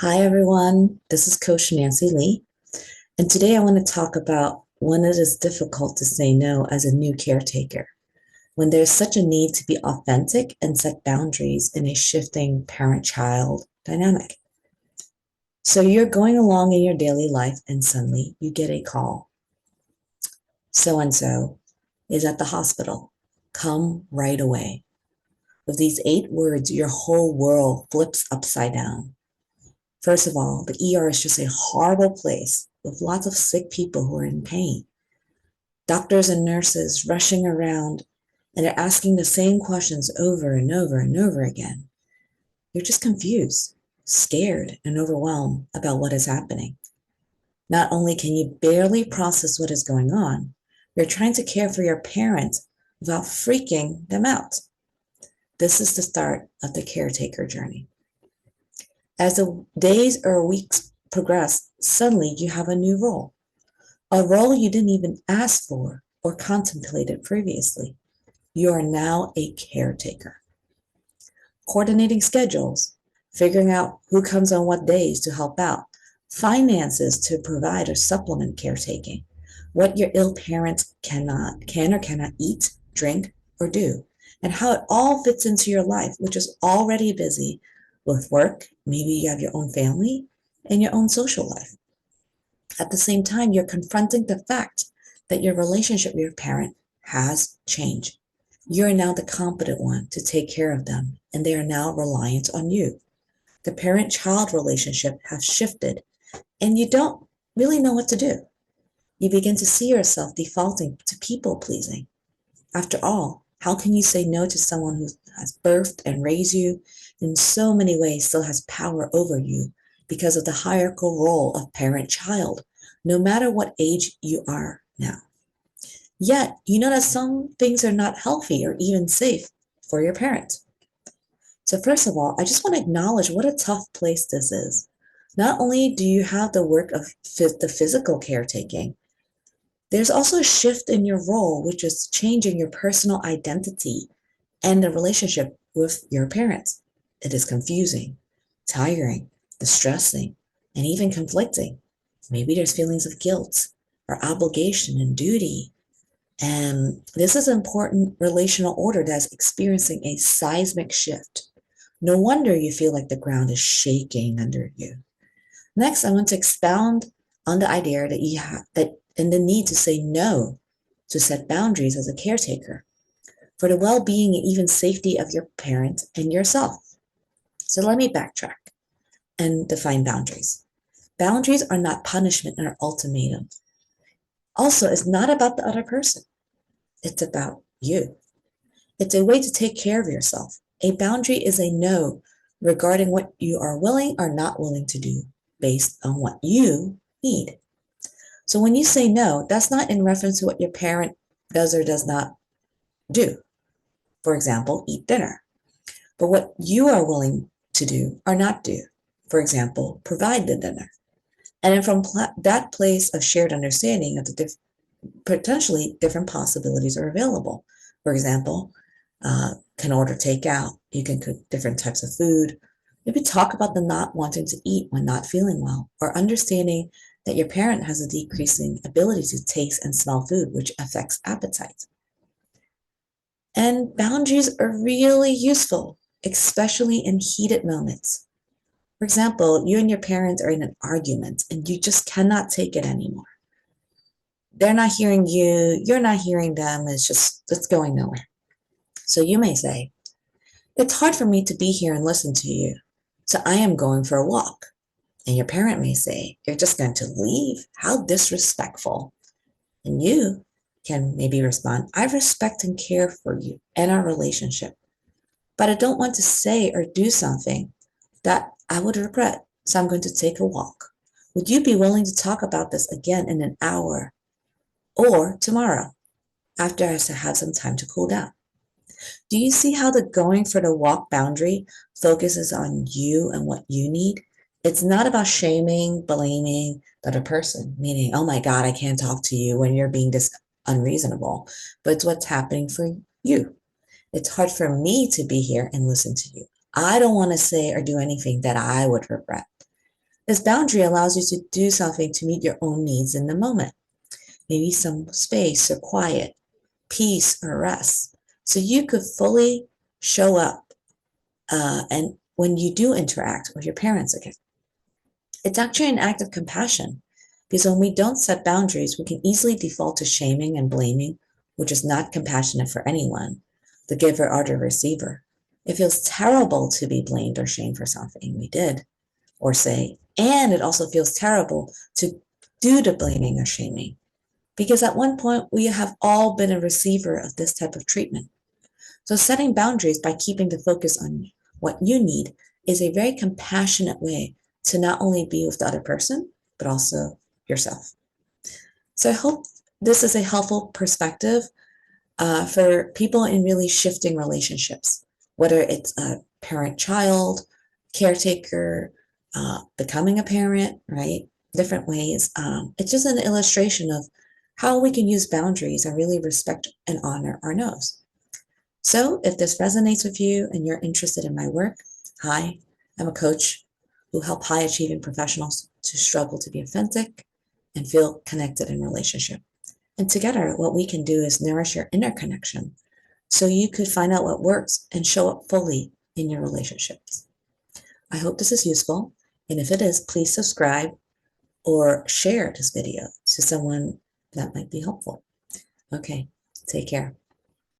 Hi, everyone. This is Coach Nancy Lee, and today I want to talk about when it is difficult to say no as a new caretaker, when there's such a need to be authentic and set boundaries in a shifting parent-child dynamic. So you're going along in your daily life, and suddenly you get a call. So and so is at the hospital. Come right away. With these 8 words, your whole world flips upside down. First of all, the ER is just a horrible place with lots of sick people who are in pain. Doctors and nurses rushing around, and they're asking the same questions over and over and over again. You're just confused, scared, and overwhelmed about what is happening. Not only can you barely process what is going on, you're trying to care for your parent without freaking them out. This is the start of the caretaker journey. As the days or weeks progress, suddenly you have a new role, a role you didn't even ask for or contemplated previously. You are now a caretaker. Coordinating schedules, figuring out who comes on what days to help out, finances to provide or supplement caretaking, what your ill parents can or cannot eat, drink, or do, and how it all fits into your life, which is already busy with work. Maybe you have your own family and your own social life. At the same time, you're confronting the fact that your relationship with your parent has changed. You're now the competent one to take care of them, and they are now reliant on you. The parent-child relationship has shifted, and you don't really know what to do. You begin to see yourself defaulting to people-pleasing. After all, how can you say no to someone who has birthed and raised you, in so many ways still has power over you because of the hierarchical role of parent-child, no matter what age you are now? Yet, you know that some things are not healthy or even safe for your parent. So first of all, I just want to acknowledge what a tough place this is. Not only do you have the work of the physical caretaking, there's also a shift in your role, which is changing your personal identity and the relationship with your parents. It is confusing, tiring, distressing, and even conflicting. Maybe there's feelings of guilt or obligation and duty. And this is an important relational order that's experiencing a seismic shift. No wonder you feel like the ground is shaking under you. Next, I want to expound on the idea that you have that and the need to say no, to set boundaries as a caretaker for the well-being and even safety of your parent and yourself. So let me backtrack and define boundaries. Boundaries are not punishment or ultimatum. Also, it's not about the other person. It's about you. It's a way to take care of yourself. A boundary is a no regarding what you are willing or not willing to do based on what you need. So when you say no, that's not in reference to what your parent does or does not do. For example, eat dinner. But what you are willing to do or not do. For example, provide the dinner. And then from that place of shared understanding of the potentially different possibilities are available. For example, can order takeout. You can cook different types of food. Maybe talk about the not wanting to eat when not feeling well, or understanding that your parent has a decreasing ability to taste and smell food, which affects appetite. And boundaries are really useful, especially in heated moments. For example, you and your parents are in an argument and you just cannot take it anymore. They're not hearing you, you're not hearing them, it's going nowhere. So you may say, it's hard for me to be here and listen to you, so I am going for a walk. And your parent may say, you're just going to leave? How disrespectful. And you can maybe respond, I respect and care for you and our relationship, but I don't want to say or do something that I would regret, so I'm going to take a walk. Would you be willing to talk about this again in an hour or tomorrow after I have some time to cool down? Do you see how the going for the walk boundary focuses on you and what you need? It's not about shaming, blaming the other person, meaning, oh my God, I can't talk to you when you're being this unreasonable, but it's what's happening for you. It's hard for me to be here and listen to you. I don't want to say or do anything that I would regret. This boundary allows you to do something to meet your own needs in the moment, maybe some space or quiet, peace or rest. So you could fully show up and when you do interact with your parents again. It's actually an act of compassion because when we don't set boundaries, we can easily default to shaming and blaming, which is not compassionate for anyone, the giver or the receiver. It feels terrible to be blamed or shamed for something we did or say, and it also feels terrible to do the blaming or shaming because at one point we have all been a receiver of this type of treatment. So setting boundaries by keeping the focus on what you need is a very compassionate way to not only be with the other person, but also yourself. So I hope this is a helpful perspective for people in really shifting relationships, whether it's a parent-child, caretaker, becoming a parent, right? Different ways. It's just an illustration of how we can use boundaries and really respect and honor our no's. So if this resonates with you and you're interested in my work, hi, I'm a coach who help high achieving professionals to struggle to be authentic and feel connected in relationship. And together, what we can do is nourish your inner connection so you could find out what works and show up fully in your relationships. I hope this is useful. And if it is, please subscribe or share this video to someone that might be helpful. Okay, take care.